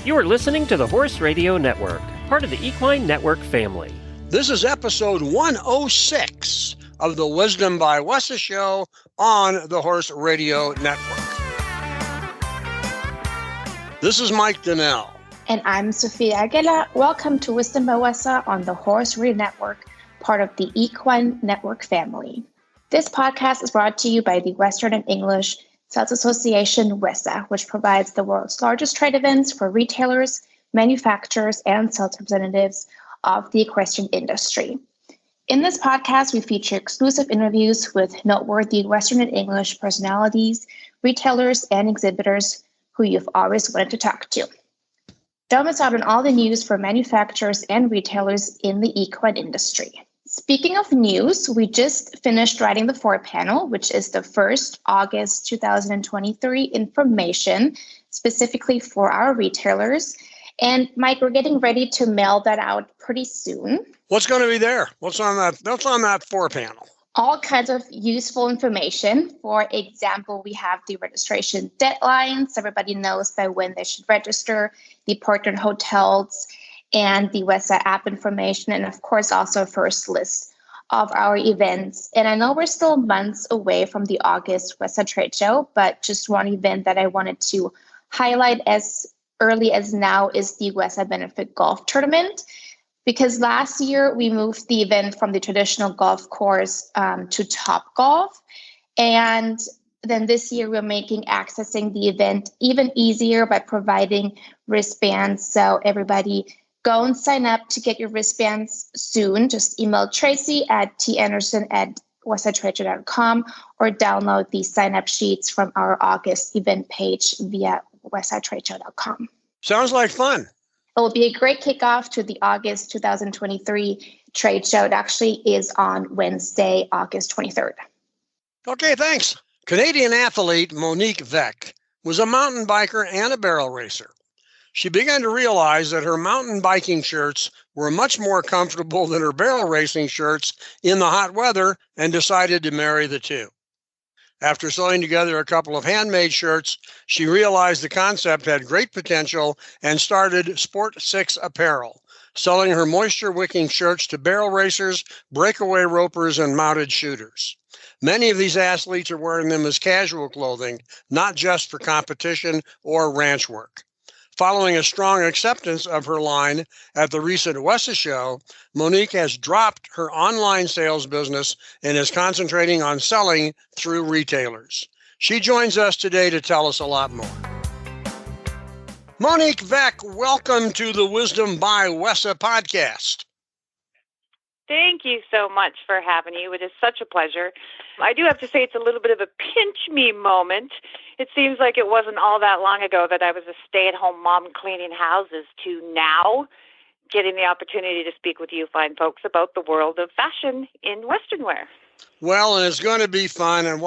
You are listening to the Horse Radio Network, part of the Equine Network family. This is episode 106 of the Wisdom by WESA show on the Horse Radio Network. This is Mike Donnell. And I'm Sophia Aguila. Welcome to Wisdom by WESA on the Horse Radio Network, part of the Equine Network family. This podcast is brought to you by the Western and English Sales Association, WESA, which provides the world's largest trade events for retailers, manufacturers, and sales representatives of the equestrian industry. In this podcast, we feature exclusive interviews with noteworthy Western and English personalities, retailers, and exhibitors who you've always wanted to talk to. Don't miss out on all the news for manufacturers and retailers in the equine industry. Speaking of news, we just finished writing the panel, which is the first August 2023 information specifically for our retailers. And Mike, we're getting ready to mail that out pretty soon. What's going to be there? What's on that panel? All kinds of useful information. For example, we have the registration deadlines. Everybody knows by when they should register, the partner hotels, and the WESA app information, and of course also a first list of our events. And I know we're still months away from the August WESA trade show, but just one event that I wanted to highlight as early as now is the WESA Benefit Golf Tournament, because last year we moved the event from the traditional golf course to Top Golf. And then this year we're making accessing the event even easier by providing wristbands. So everybody go and sign up to get your wristbands soon. Just email Tracy at tanderson@wesatradeshow.com or download the sign-up sheets from our August event page via wesatradeshow.com. Sounds like fun. It will be a great kickoff to the August 2023 trade show. It actually is on Wednesday, August 23rd. Okay, thanks. Canadian athlete Monique Vek was a mountain biker and a barrel racer. She began to realize that her mountain biking shirts were much more comfortable than her barrel racing shirts in the hot weather and decided to marry the two. After sewing together a couple of handmade shirts, she realized the concept had great potential and started Sport 6 Apparel, selling her moisture-wicking shirts to barrel racers, breakaway ropers, and mounted shooters. Many of these athletes are wearing them as casual clothing, not just for competition or ranch work. Following a strong acceptance of her line at the recent WESA show, Monique has dropped her online sales business and is concentrating on selling through retailers. She joins us today to tell us a lot more. Monique Vek, welcome to the Wisdom by WESA podcast. Thank you so much for having me. It is such a pleasure. I do have to say it's a little bit of a pinch me moment. It seems like it wasn't all that long ago that I was a stay-at-home mom cleaning houses to now getting the opportunity to speak with you fine folks about the world of fashion in Western wear. Well, and it's going to be fun. And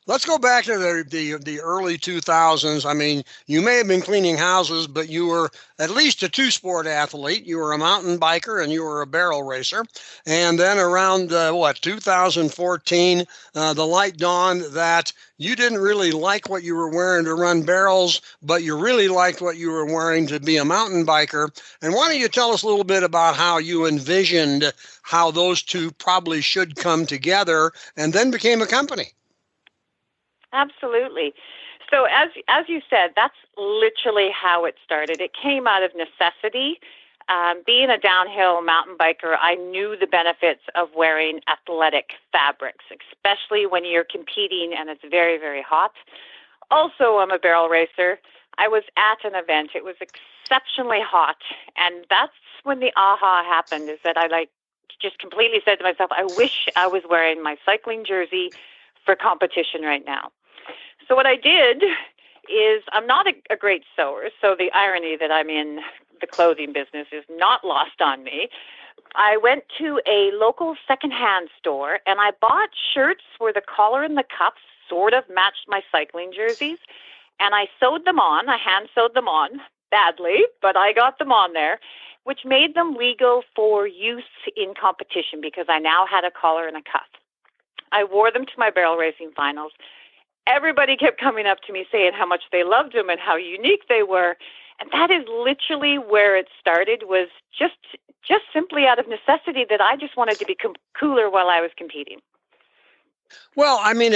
let's go back to the early 2000s. I mean, you may have been cleaning houses, but you were at least a two-sport athlete. You were a mountain biker and you were a barrel racer. And then around, 2014, the light dawned that you didn't really like what you were wearing to run barrels, but you really liked what you were wearing to be a mountain biker. And why don't you tell us a little bit about how you envisioned how those two probably should come together and then became a company? Absolutely. So as you said, that's literally how it started. It came out of necessity. Being a downhill mountain biker, I knew the benefits of wearing athletic fabrics, especially when you're competing and it's very, very hot. Also, I'm a barrel racer. I was at an event. It was exceptionally hot, and that's when the aha happened, is that I just completely said to myself, I wish I was wearing my cycling jersey for competition right now. So what I did is, I'm not a great sewer, so the irony that I'm in the clothing business is not lost on me. I went to a local secondhand store and I bought shirts where the collar and the cuffs sort of matched my cycling jerseys, and I sewed them on. I hand sewed them on badly, but I got them on there, which made them legal for use in competition because I now had a collar and a cuff. I wore them to my barrel racing finals. Everybody kept coming up to me saying how much they loved them and how unique they were. And that is literally where it started, was just simply out of necessity that I just wanted to be cooler while I was competing. Well, I mean,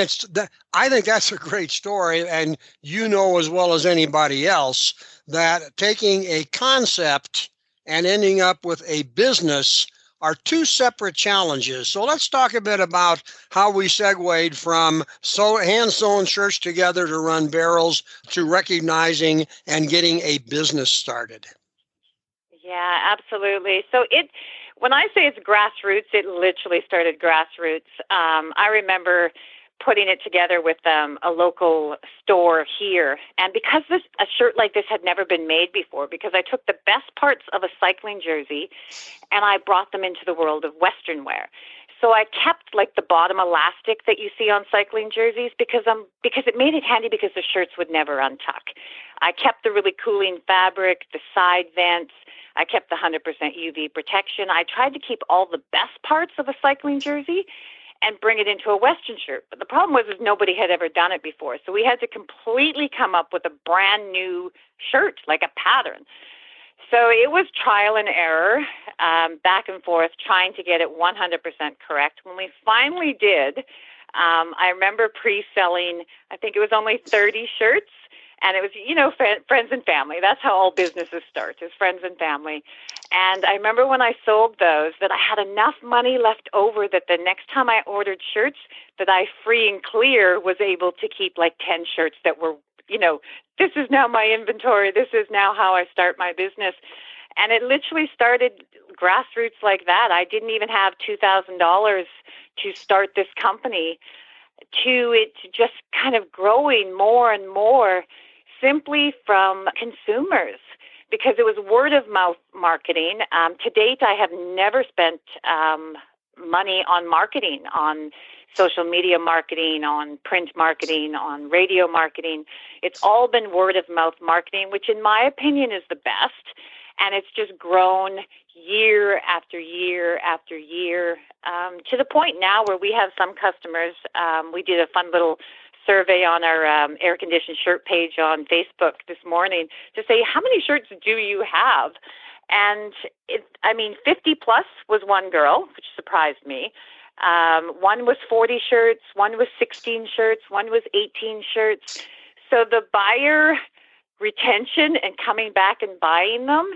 I think that's a great story. And you know as well as anybody else that taking a concept and ending up with a business are two separate challenges. So let's talk a bit about how we segued from hand-sewn shirts together to run barrels to recognizing and getting a business started. Yeah, absolutely. So when I say it's grassroots, it literally started grassroots. I remember putting it together with a local store here. And because a shirt like this had never been made before, because I took the best parts of a cycling jersey and I brought them into the world of Western wear. So I kept like the bottom elastic that you see on cycling jerseys because it made it handy because the shirts would never untuck. I kept the really cooling fabric, the side vents. I kept the 100% UV protection. I tried to keep all the best parts of a cycling jersey and bring it into a Western shirt. But the problem was nobody had ever done it before. So we had to completely come up with a brand new shirt, like a pattern. So it was trial and error, back and forth, trying to get it 100% correct. When we finally did, I remember pre-selling, I think it was only 30 shirts. And it was, friends and family. That's how all businesses start, is friends and family. And I remember when I sold those that I had enough money left over that the next time I ordered shirts that I free and clear was able to keep like 10 shirts that were, this is now my inventory. This is now how I start my business. And it literally started grassroots like that. I didn't even have $2,000 to start this company, to it just kind of growing more and more simply from consumers, because it was word of mouth marketing. To date, I have never spent money on marketing, on social media marketing, on print marketing, on radio marketing. It's all been word of mouth marketing, which in my opinion is the best. And it's just grown year after year after year, to the point now where we have some customers. We did a fun little survey on our air-conditioned shirt page on Facebook this morning to say, how many shirts do you have? And 50 plus was one girl, which surprised me. One was 40 shirts, one was 16 shirts, one was 18 shirts. So the buyer retention and coming back and buying them,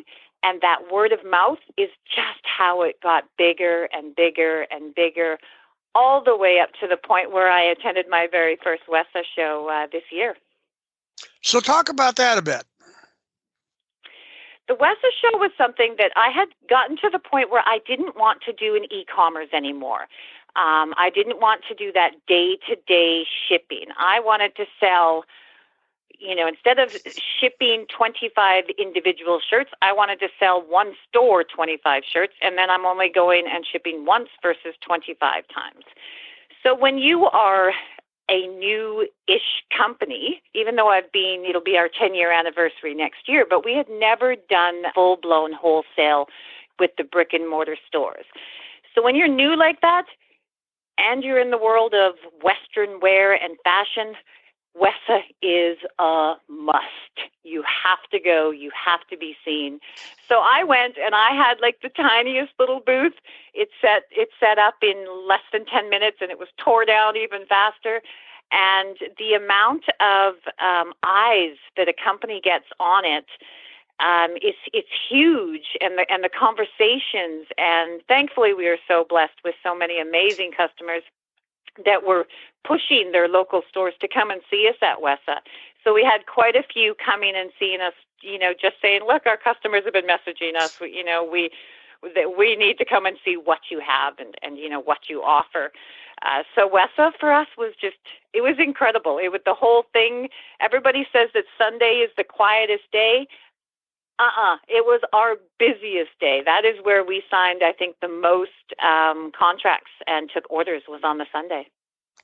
and that word of mouth is just how it got bigger and bigger and bigger, all the way up to the point where I attended my very first WESA show this year. So talk about that a bit. The WESA show was something that I had gotten to the point where I didn't want to do an e-commerce anymore. I didn't want to do that day-to-day shipping. I wanted to sell, instead of shipping 25 individual shirts, I wanted to sell one store 25 shirts, and then I'm only going and shipping once versus 25 times. So when you are a new-ish company, even though it'll be our 10-year anniversary next year, but we had never done full-blown wholesale with the brick-and-mortar stores. So when you're new like that, and you're in the world of Western wear and fashion, WESA is a must. You have to go. You have to be seen. So I went and I had like the tiniest little booth. It set up in less than 10 minutes and it was tore down even faster. And the amount of eyes that a company gets on it, it's huge, and the conversations. And thankfully, we are so blessed with so many amazing customers that were pushing their local stores to come and see us at WESA. So we had quite a few coming and seeing us, just saying, look, our customers have been messaging us, that we need to come and see what you have and what you offer. So WESA for us it was incredible. It was the whole thing. Everybody says that Sunday is the quietest day. It was our busiest day. That is where we signed, I think, the most contracts and took orders was on the Sunday.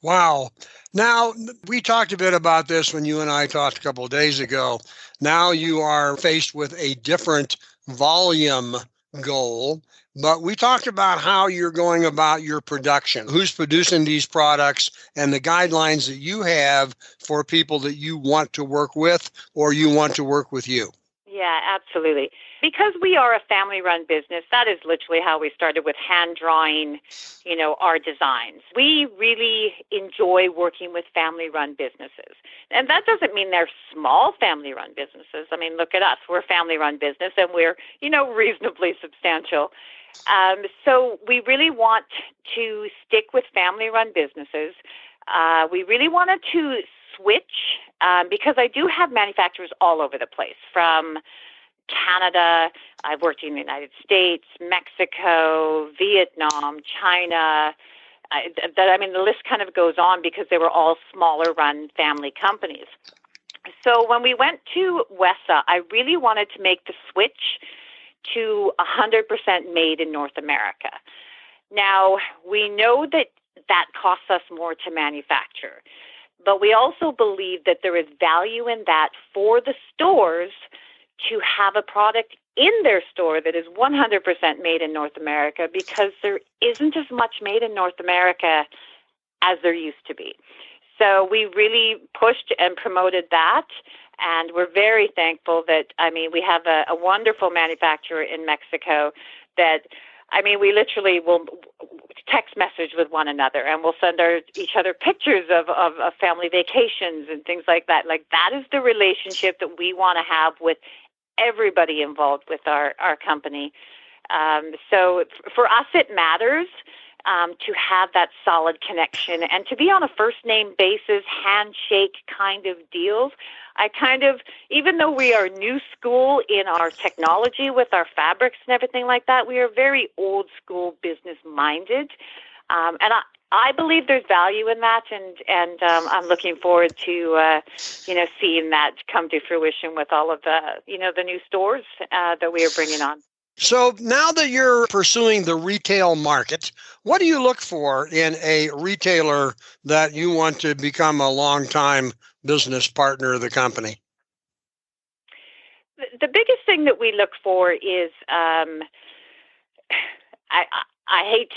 Wow. Now, we talked a bit about this when you and I talked a couple of days ago. Now you are faced with a different volume goal, but we talked about how you're going about your production, who's producing these products, and the guidelines that you have for people that you want to work with or you want to work with you. Yeah, absolutely. Because we are a family-run business, that is literally how we started, with hand-drawing, our designs. We really enjoy working with family-run businesses. And that doesn't mean they're small family-run businesses. I mean, look at us. We're a family-run business, and we're, reasonably substantial. So we really want to stick with family-run businesses. We really wanted to switch because I do have manufacturers all over the place, from Canada. I've worked in the United States, Mexico, Vietnam, China. The list kind of goes on because they were all smaller run family companies. So when we went to WESA, I really wanted to make the switch to 100% made in North America. Now, we know that costs us more to manufacture, but we also believe that there is value in that for the stores to have a product in their store that is 100% made in North America, because there isn't as much made in North America as there used to be. So we really pushed and promoted that, and we're very thankful that, we have a wonderful manufacturer in Mexico that, we literally will text message with one another, and we'll send each other pictures of family vacations and things like that. Like, that is the relationship that we want to have with everybody involved with our company. So for us, it matters to have that solid connection and to be on a first name basis, handshake kind of deals. Even though we are new school in our technology with our fabrics and everything like that, we are very old school business minded. And I believe there's value in that, and I'm looking forward to seeing that come to fruition with all of the new stores that we are bringing on. So now that you're pursuing the retail market, what do you look for in a retailer that you want to become a long-time business partner of the company? The biggest thing that we look for is, I hate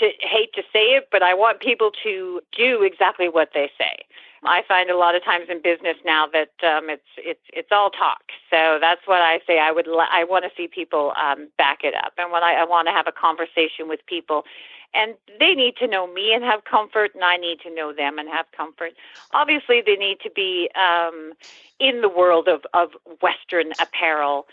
to say it, but I want people to do exactly what they say. I find a lot of times in business now that it's all talk. So that's what I say. I want to see people back it up, and when I want to have a conversation with people, and they need to know me and have comfort, and I need to know them and have comfort. Obviously, they need to be in the world of Western apparel.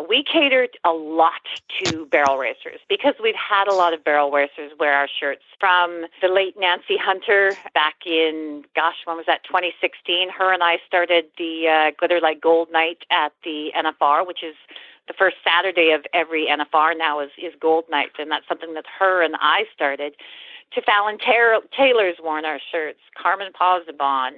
We cater a lot to barrel racers because we've had a lot of barrel racers wear our shirts. From the late Nancy Hunter back in, when was that, 2016? Her and I started the Glitter Like Gold Night at the NFR, which is the first Saturday of every NFR now is Gold Night, and that's something that her and I started. To Fallon Taylor's worn our shirts. Carmen Posabon,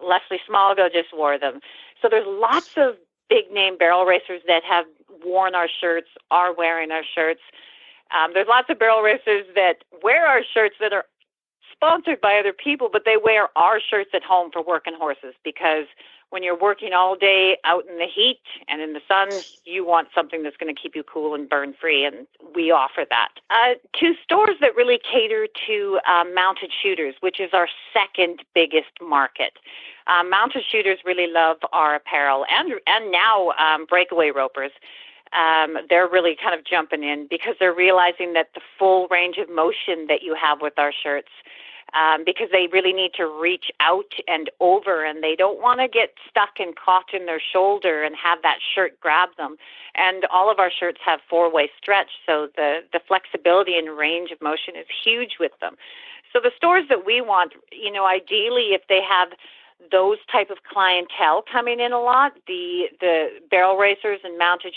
Leslie Smallgo just wore them. So there's lots of big-name barrel racers that have worn our shirts, are wearing our shirts. There's lots of barrel racers that wear our shirts that are sponsored by other people, but they wear our shirts at home for working horses, because when you're working all day out in the heat and in the sun, you want something that's going to keep you cool and burn free, and we offer that. Two stores that really cater to mounted shooters, which is our second biggest market. Mounted shooters really love our apparel, and now breakaway ropers. They're really kind of jumping in because they're realizing that the full range of motion that you have with our shirts, because they really need to reach out and over, and they don't want to get stuck and caught in their shoulder and have that shirt grab them. And all of our shirts have four-way stretch, so the flexibility and range of motion is huge with them. So the stores that we want, ideally, if they have those type of clientele coming in a lot, the barrel racers and mounted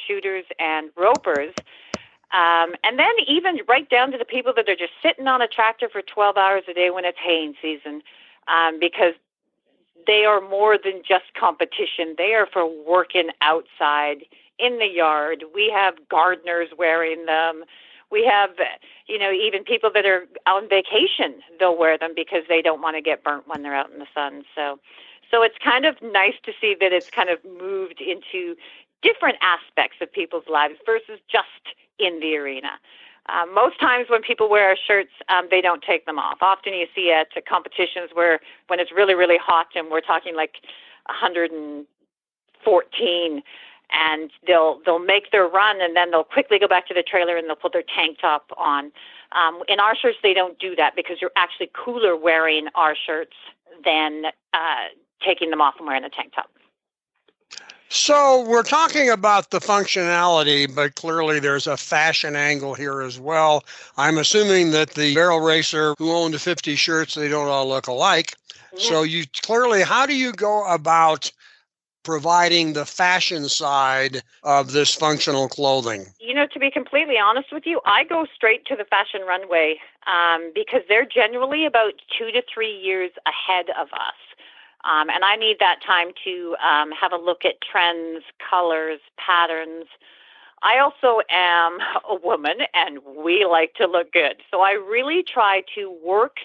shooters and ropers, and then even right down to the people that are just sitting on a tractor for 12 hours a day when it's haying season, because they are more than just competition. They are for working outside in the yard. We have gardeners wearing them. We have, even people that are on vacation, they'll wear them because they don't want to get burnt when they're out in the sun. So it's kind of nice to see that it's kind of moved into different aspects of people's lives versus just in the arena. Most times when people wear our shirts, they don't take them off. Often you see at competitions where when it's really, really hot and we're talking like 114, and they'll make their run, and then they'll quickly go back to the trailer and they'll put their tank top on. In our shirts, they don't do that because you're actually cooler wearing our shirts than taking them off and wearing a tank top. So we're talking about the functionality, but clearly there's a fashion angle here as well. I'm assuming that the barrel racer who owned 50 shirts, they don't all look alike. Yeah. So you clearly, how do you go about providing the fashion side of this functional clothing? To be completely honest with you, I go straight to the fashion runway because they're generally about 2 to 3 years ahead of us. And I need that time to have a look at trends, colors, patterns. I also am a woman, and we like to look good. So I really try to work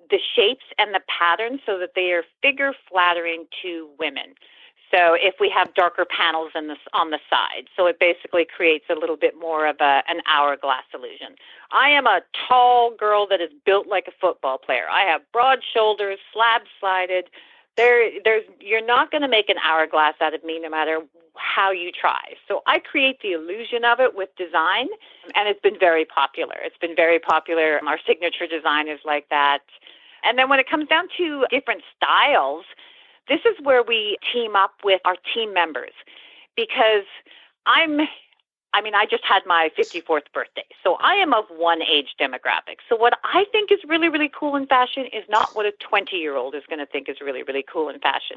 the shapes and the patterns so that they are figure flattering to women. So if we have darker panels on the side, so it basically creates a little bit more of an hourglass illusion. I am a tall girl that is built like a football player. I have broad shoulders, slab-sided. You're not going to make an hourglass out of me no matter how you try. So I create the illusion of it with design, and it's been very popular. Our signature design is like that. And then when it comes down to different styles, this is where we team up with our team members, because I just had my 54th birthday, so I am of one age demographic. So what I think is really, really cool in fashion is not what a 20-year-old is going to think is really, really cool in fashion.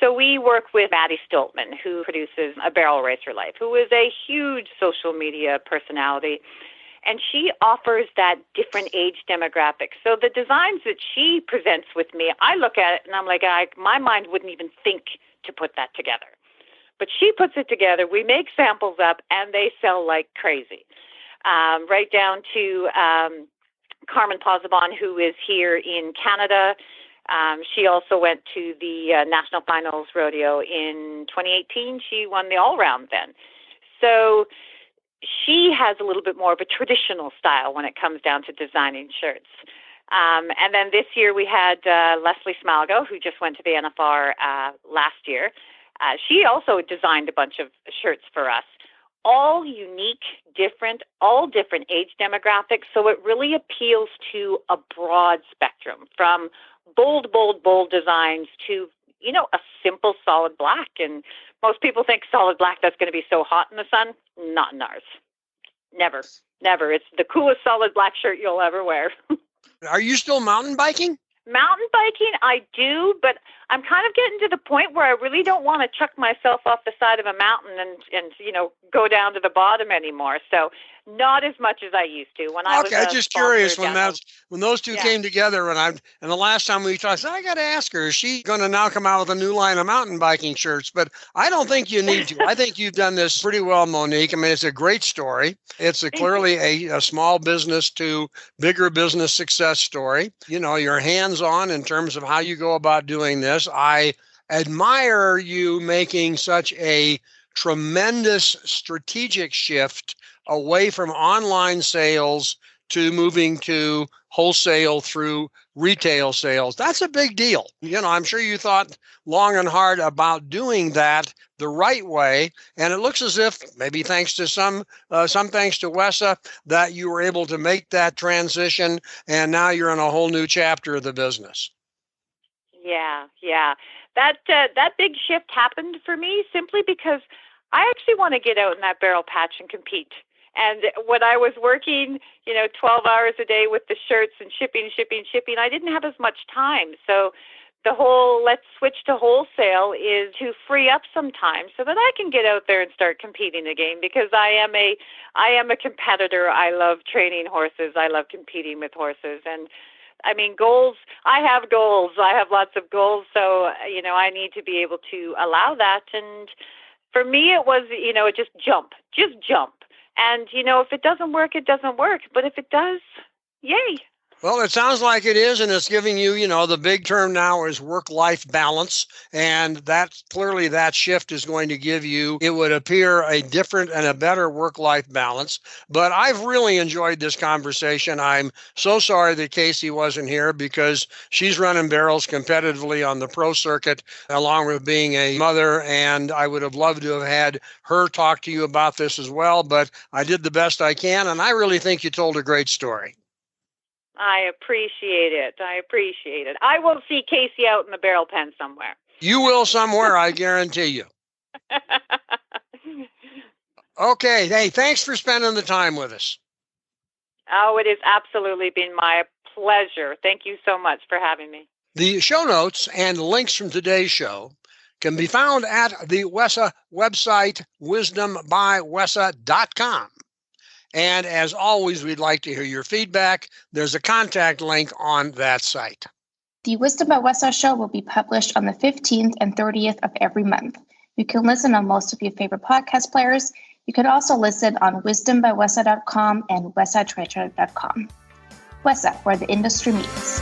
So we work with Maddie Stoltman, who produces A Barrel Racer Life, who is a huge social media personality. And she offers that different age demographic. So the designs that she presents with me, I look at it and I'm like, my mind wouldn't even think to put that together. But she puts it together, we make samples up, and they sell like crazy. Right down to Carmen Pozzebon, who is here in Canada. She also went to the National Finals Rodeo in 2018. She won the all-round then. So she has a little bit more of a traditional style when it comes down to designing shirts. And then this year we had Leslie Smalgo, who just went to the NFR last year. She also designed a bunch of shirts for us, all unique, all different age demographics. So it really appeals to a broad spectrum, from bold designs to, a simple solid black. And most people think solid black, that's going to be so hot in the sun. Not in ours. Never. It's the coolest solid black shirt you'll ever wear. Are you still mountain biking? Mountain biking, I do, but I'm kind of getting to the point where I really don't want to chuck myself off the side of a mountain and go down to the bottom anymore. So not as much as I used to when I was. Okay, I'm just curious when those two came together, and the last time we talked, I got to ask her, is she going to now come out with a new line of mountain biking shirts? But I don't think you need to. I think you've done this pretty well, Monique. I mean, it's a great story. It's clearly a small business to bigger business success story. You're hands-on in terms of how you go about doing this. I admire you making such a tremendous strategic shift away from online sales to moving to wholesale through retail sales. That's a big deal. I'm sure you thought long and hard about doing that the right way. And it looks as if, maybe thanks to some thanks to WESA, that you were able to make that transition, and now you're in a whole new chapter of the business. Yeah. That big shift happened for me simply because I actually want to get out in that barrel patch and compete. And when I was working, 12 hours a day with the shirts and shipping, I didn't have as much time. So the whole let's switch to wholesale is to free up some time so that I can get out there and start competing again, because I am a competitor. I love training horses. I love competing with horses. And goals, I have goals. I have lots of goals. So, I need to be able to allow that. And for me, it was, just jump. And, if it doesn't work, it doesn't work. But if it does, yay. Well, it sounds like it is, and it's giving you, the big term now is work-life balance, and that shift is going to give you, it would appear, a different and a better work-life balance. But I've really enjoyed this conversation. I'm so sorry that Casey wasn't here because she's running barrels competitively on the pro circuit, along with being a mother, and I would have loved to have had her talk to you about this as well, but I did the best I can, and I really think you told a great story. I appreciate it. I will see Casey out in the barrel pen somewhere. You will somewhere, I guarantee you. Okay. Hey, thanks for spending the time with us. Oh, it has absolutely been my pleasure. Thank you so much for having me. The show notes and links from today's show can be found at the WESA website, wisdombywesa.com. And as always, we'd like to hear your feedback. There's a contact link on that site. The Wisdom by WESA show will be published on the 15th and 30th of every month. You can listen on most of your favorite podcast players. You can also listen on wisdombywesa.com and wesatreasure.com. WESA, where the industry meets.